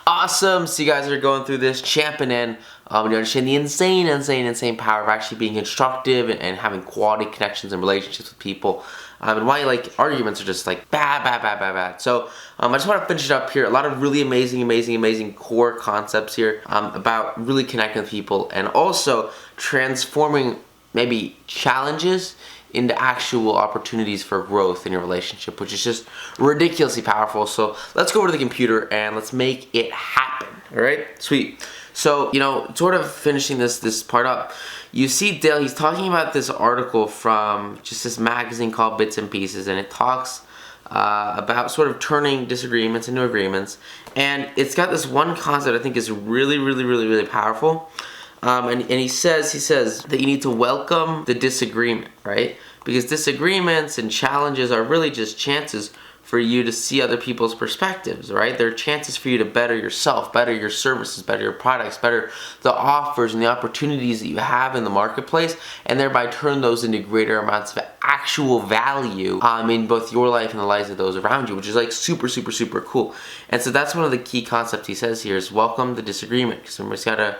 Awesome. So you guys are going through this, championing, you understand the insane power of actually being constructive and having quality connections and relationships with people. And why like arguments are just like bad. So I just want to finish it up here. A lot of really amazing core concepts here about really connecting with people and also transforming maybe challenges into actual opportunities for growth in your relationship, which is just ridiculously powerful. So let's go over to the computer and let's make it happen. All right, sweet. So, sort of finishing this part up, you see Dale, he's talking about this article from just this magazine called Bits and Pieces, and it talks about sort of turning disagreements into agreements. And it's got this one concept I think is really powerful. And he says that you need to welcome the disagreement, right? Because disagreements and challenges are really just chances for you to see other people's perspectives, right? They're chances for you to better yourself, better your services, better your products, better the offers and the opportunities that you have in the marketplace, and thereby turn those into greater amounts of actual value in both your life and the lives of those around you, which is like super cool. And so that's one of the key concepts he says here is welcome the disagreement, because somebody's got to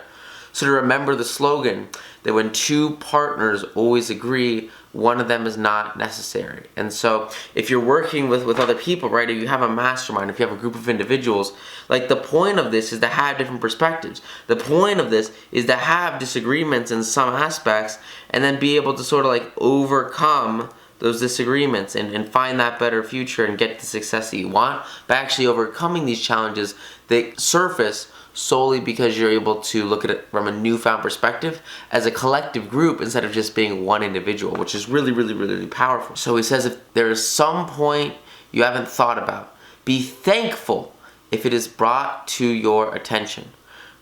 sort of remember the slogan that when two partners always agree, one of them is not necessary. And so if you're working with other people, right, if you have a mastermind, if you have a group of individuals, like the point of this is to have different perspectives. The point of this is to have disagreements in some aspects and then be able to sort of like overcome those disagreements and find that better future and get the success that you want by actually overcoming these challenges that surface solely because you're able to look at it from a newfound perspective as a collective group instead of just being one individual, which is really powerful. So he says if there is some point you haven't thought about, be thankful if it is brought to your attention.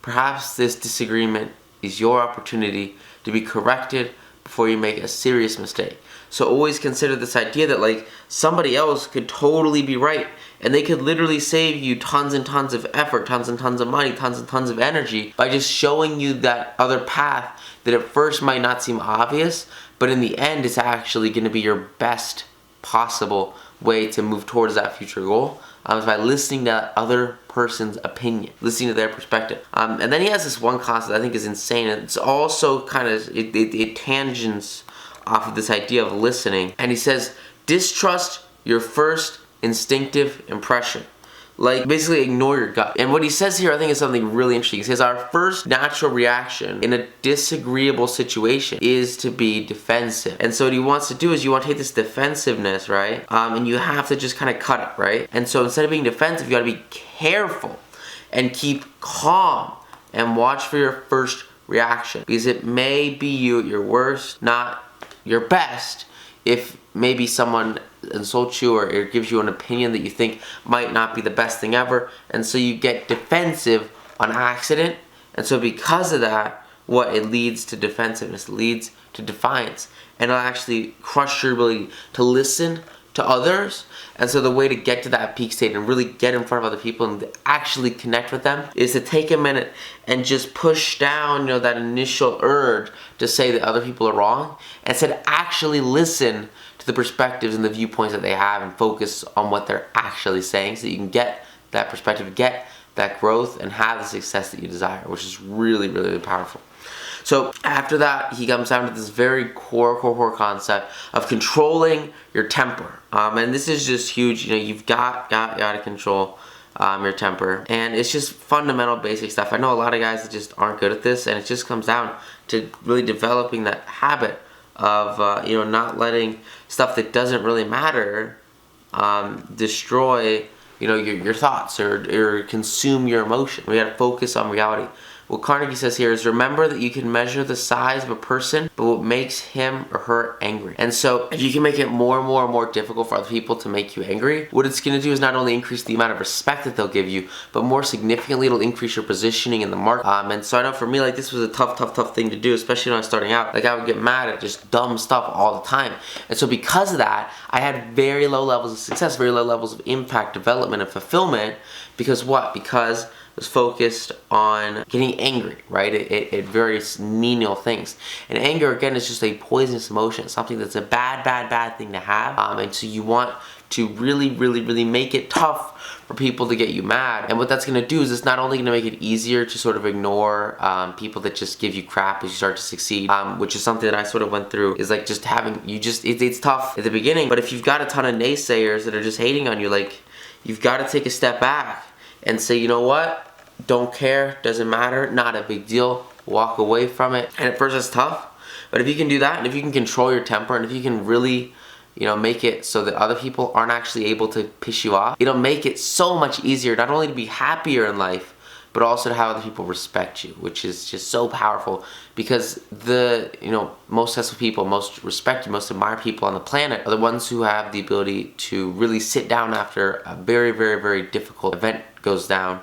Perhaps this disagreement is your opportunity to be corrected before you make a serious mistake. So always consider this idea that like somebody else could totally be right and they could literally save you tons and tons of effort, tons and tons of money, tons and tons of energy by just showing you that other path that at first might not seem obvious, but in the end it's actually going to be your best possible way to move towards that future goal. Is by listening to that other person's opinion, listening to their perspective. And then he has this one concept I think is insane, and it's also kind of, it tangents off of this idea of listening. And he says, distrust your first instinctive impression. Like, basically ignore your gut. And what he says here I think is something really interesting. He says our first natural reaction in a disagreeable situation is to be defensive. And so what he wants to do is you want to take this defensiveness, right? And you have to just kind of cut it, right? And so instead of being defensive, you got to be careful and keep calm and watch for your first reaction. Because it may be you at your worst, not your best, if maybe someone insults you or gives you an opinion that you think might not be the best thing ever, and so you get defensive on accident. And so because of that, what it leads to defensiveness, leads to defiance, and it'll actually crush your ability to listen to others. And so the way to get to that peak state and really get in front of other people and actually connect with them is to take a minute and just push down, that initial urge to say that other people are wrong, and instead actually listen to the perspectives and the viewpoints that they have and focus on what they're actually saying so you can get that perspective, get that growth, and have the success that you desire, which is really powerful. So after that, he comes down to this very core concept of controlling your temper. And this is just huge. You've got to control your temper. And it's just fundamental basic stuff. I know a lot of guys that just aren't good at this, and it just comes down to really developing that habit of not letting stuff that doesn't really matter destroy your thoughts or consume your emotion. We got to focus on reality. What Carnegie says here is remember that you can measure the size of a person, but what makes him or her angry. And so if you can make it more and more difficult for other people to make you angry, what it's going to do is not only increase the amount of respect that they'll give you, but more significantly it'll increase your positioning in the market. And so I know for me, like, this was a tough thing to do, especially when I was starting out. Like, I would get mad at just dumb stuff all the time. And so because of that, I had very low levels of success, very low levels of impact, development, and fulfillment. Because what? Because was focused on getting angry, right? At various menial things. And anger, again, is just a poisonous emotion, something that's a bad thing to have. And so you want to really make it tough for people to get you mad. And what that's going to do is it's not only going to make it easier to sort of ignore people that just give you crap as you start to succeed, which is something that I sort of went through, is like just having, it's tough at the beginning, but if you've got a ton of naysayers that are just hating on you, like, you've got to take a step back and say, you know what, don't care, doesn't matter, not a big deal, walk away from it. And at first it's tough, but if you can do that, and if you can control your temper, and if you can really, you know, make it so that other people aren't actually able to piss you off, it'll make it so much easier not only to be happier in life, but also to have other people respect you, which is just so powerful. Because the, you know, most successful people, most respected, most admired people on the planet are the ones who have the ability to really sit down after a very difficult event goes down.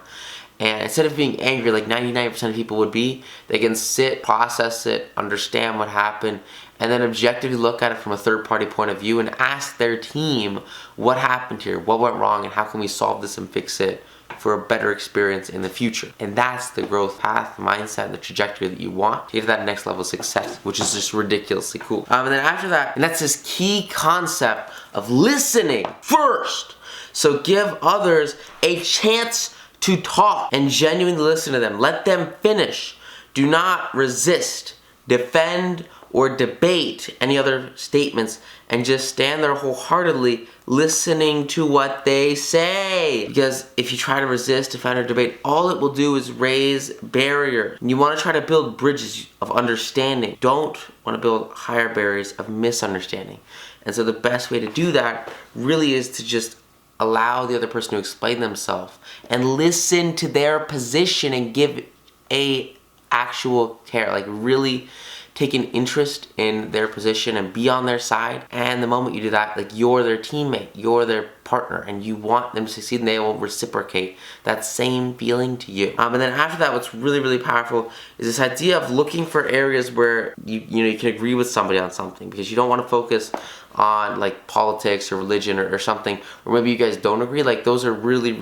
And instead of being angry like 99% of people would be, they can sit, process it, understand what happened, and then objectively look at it from a third-party point of view and ask their team what happened here, what went wrong, and how can we solve this and fix it for a better experience in the future. And that's the growth path, mindset, and the trajectory that you want to get to that next level of success, which is just ridiculously cool. And then after that, and that's this key concept of listening first. So give others a chance to talk and genuinely listen to them. Let them finish. Do not resist, defend, or debate any other statements, and just stand there wholeheartedly listening to what they say. Because if you try to resist, defend, or debate, all it will do is raise barriers. And you want to try to build bridges of understanding. Don't want to build higher barriers of misunderstanding. And so the best way to do that really is to just allow the other person to explain themselves and listen to their position and give a actual care, like really take an interest in their position and be on their side. And the moment you do that, like, you're their teammate, you're their partner, and you want them to succeed, and they will reciprocate that same feeling to you. And then after that, what's really powerful is this idea of looking for areas where you can agree with somebody on something, because you don't want to focus on like politics or religion or something, or maybe you guys don't agree. Like, those are really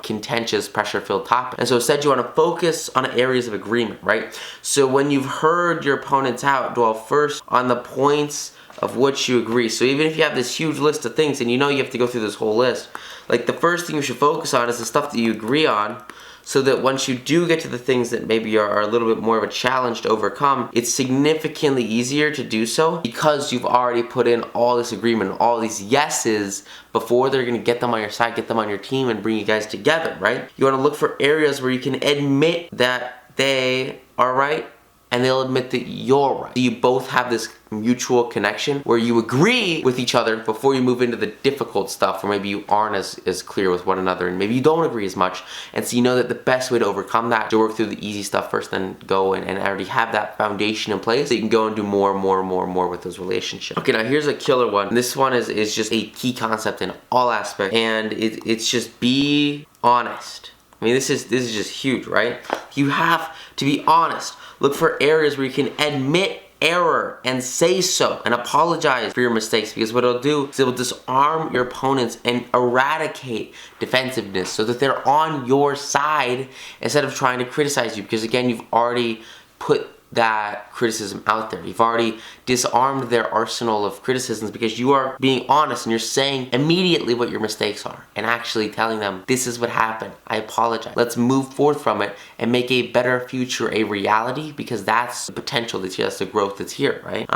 contentious, pressure-filled topics. And so instead you want to focus on areas of agreement, right? So when you've heard your opponents out, dwell first on the points of which you agree. So even if you have this huge list of things and you know you have to go through this whole list, like, the first thing you should focus on is the stuff that you agree on, so that once you do get to the things that maybe are a little bit more of a challenge to overcome, it's significantly easier to do so because you've already put in all this agreement, all these yeses before they're going to get them on your side, get them on your team, and bring you guys together, right? You want to look for areas where you can admit that they are right and they'll admit that you're right. So you both have this mutual connection where you agree with each other before you move into the difficult stuff, where maybe you aren't as clear with one another and maybe you don't agree as much. And so you know that the best way to overcome that is to work through the easy stuff first, then go and already have that foundation in place so you can go and do more with those relationships. Okay, now here's a killer one. This one is just a key concept in all aspects, and it's just be honest. I mean, this is just huge, right? You have to be honest. Look for areas where you can admit error and say so and apologize for your mistakes, because what it'll do is it will disarm your opponents and eradicate defensiveness so that they're on your side instead of trying to criticize you, because again, you've already put that criticism out there. You've already disarmed their arsenal of criticisms because you are being honest and you're saying immediately what your mistakes are and actually telling them, this is what happened, I apologize, let's move forward from it and make a better future a reality, because that's the potential that's here, that's the growth that's here, right?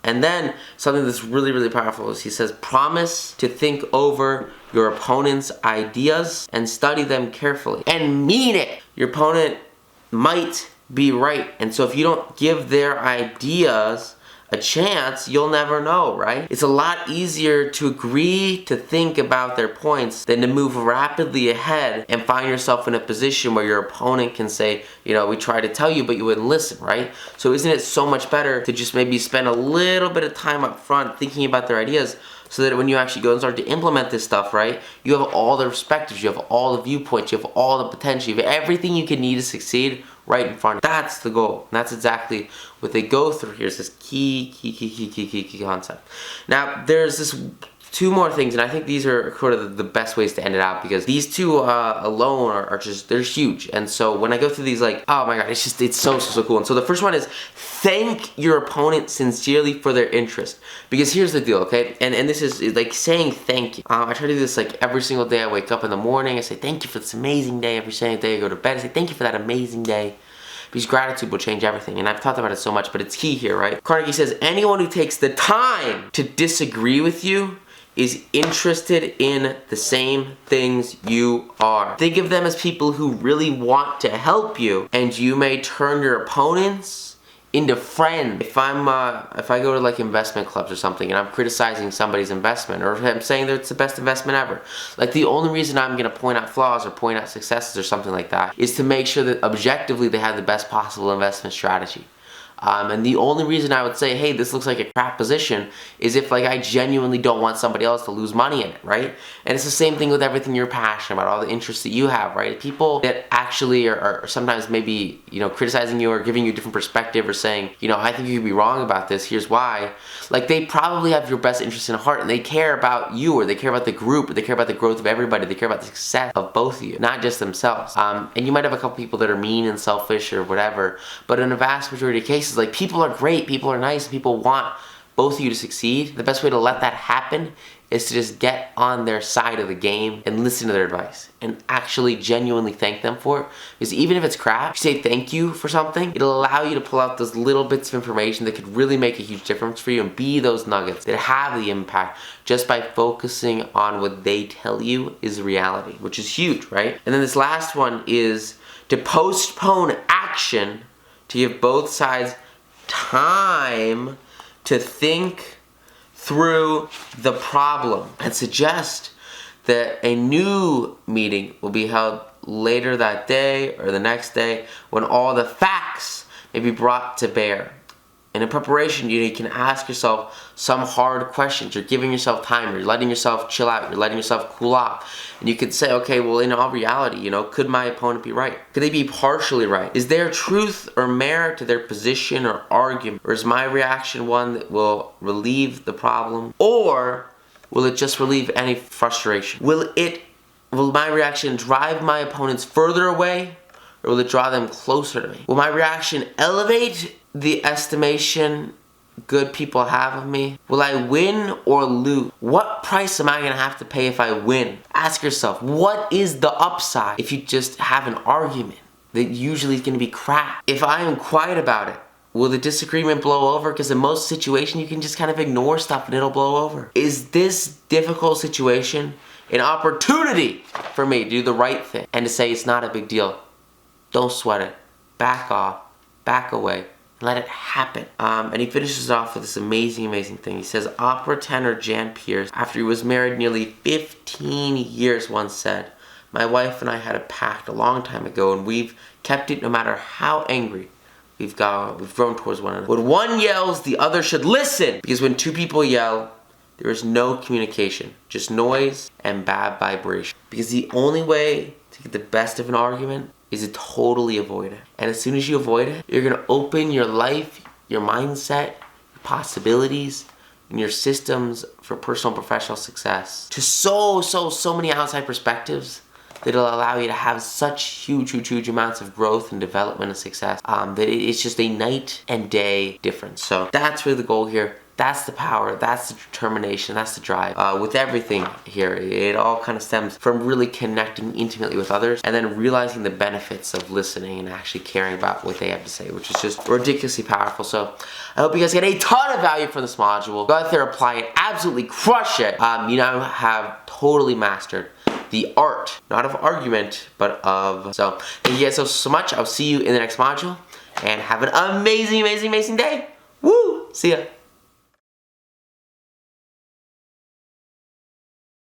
And then something that's really powerful is he says, promise to think over your opponent's ideas and study them carefully and mean it. Your opponent might be right, and so if you don't give their ideas a chance, you'll never know, right? It's a lot easier to agree to think about their points than to move rapidly ahead and find yourself in a position where your opponent can say, you know, we tried to tell you, but you wouldn't listen, right? So isn't it so much better to just maybe spend a little bit of time up front thinking about their ideas, so that when you actually go and start to implement this stuff, right, you have all the perspectives, you have all the viewpoints, you have all the potential, you have everything you can need to succeed right in front. That's the goal. And that's exactly what they go through here. Is this key concept. Now, there's this two more things, and I think these are sort of the best ways to end it out, because these two alone are just, they're huge. And so when I go through these, like, oh my god, it's so cool. And so the first one is thank your opponent sincerely for their interest. Because here's the deal, okay? And this is like saying thank you. I try to do this like every single day. I wake up in the morning, I say thank you for this amazing day. Every single day I go to bed, I say thank you for that amazing day. Because gratitude will change everything. And I've talked about it so much, but it's key here, right? Carnegie says, anyone who takes the time to disagree with you is interested in the same things you are. Think of them as people who really want to help you, and you may turn your opponents into friends. If I go to like investment clubs or something and I'm criticizing somebody's investment, or if I'm saying that it's the best investment ever, like the only reason I'm gonna point out flaws or point out successes or something like that is to make sure that objectively they have the best possible investment strategy. And the only reason I would say, hey, this looks like a crap position, is if like I genuinely don't want somebody else to lose money in it, right? And it's the same thing with everything you're passionate about, all the interests that you have, right? People that actually are sometimes maybe, you know, criticizing you or giving you a different perspective or saying, you know, I think you could be wrong about this, here's why. Like, they probably have your best interest in heart, and they care about you, or they care about the group, or they care about the growth of everybody, they care about the success of both of you, not just themselves. And you might have a couple people that are mean and selfish or whatever, but in a vast majority of cases, like, people are great, people are nice, people want both of you to succeed. The best way to let that happen is to just get on their side of the game and listen to their advice and actually genuinely thank them for it. Because even if it's crap, if you say thank you for something, it'll allow you to pull out those little bits of information that could really make a huge difference for you and be those nuggets that have the impact just by focusing on what they tell you is reality, which is huge, right? And then this last one is to postpone action to give both sides time to think through the problem, and suggest that a new meeting will be held later that day or the next day when all the facts may be brought to bear. And in preparation, you can ask yourself some hard questions. You're giving yourself time. You're letting yourself chill out. You're letting yourself cool off. And you could say, okay, well, in all reality, you know, could my opponent be right? Could they be partially right? Is there truth or merit to their position or argument? Or is my reaction one that will relieve the problem? Or will it just relieve any frustration? Will my reaction drive my opponents further away? Or will it draw them closer to me? Will my reaction elevate the estimation good people have of me? Will I win or lose? What price am I gonna have to pay if I win? Ask yourself, what is the upside if you just have an argument that usually is gonna be crap? If I am quiet about it, will the disagreement blow over? Because in most situations, you can just kind of ignore stuff and it'll blow over. Is this difficult situation an opportunity for me to do the right thing and to say it's not a big deal? Don't sweat it. Back off. Back away. Let it happen. And he finishes off with this amazing thing. He says, opera tenor Jan Pierce, after he was married nearly 15 years, once said, my wife and I had a pact a long time ago, and we've kept it no matter how angry we've grown towards one another. When one yells, the other should listen, because when two people yell, there is no communication, just noise and bad vibration. Because the only way to get the best of an argument is to totally avoid it. And as soon as you avoid it, you're gonna open your life, your mindset, your possibilities, and your systems for personal and professional success to so many outside perspectives that'll allow you to have such huge amounts of growth and development and success that it's just a night and day difference. So that's really the goal here. That's the power, that's the determination, that's the drive. With everything here, it all kind of stems from really connecting intimately with others and then realizing the benefits of listening and actually caring about what they have to say, which is just ridiculously powerful. So I hope you guys get a ton of value from this module. Go out there, apply it, absolutely crush it. You now have totally mastered the art, not of argument, but of. So thank you guys so much. I'll see you in the next module, and have an amazing day. Woo! See ya.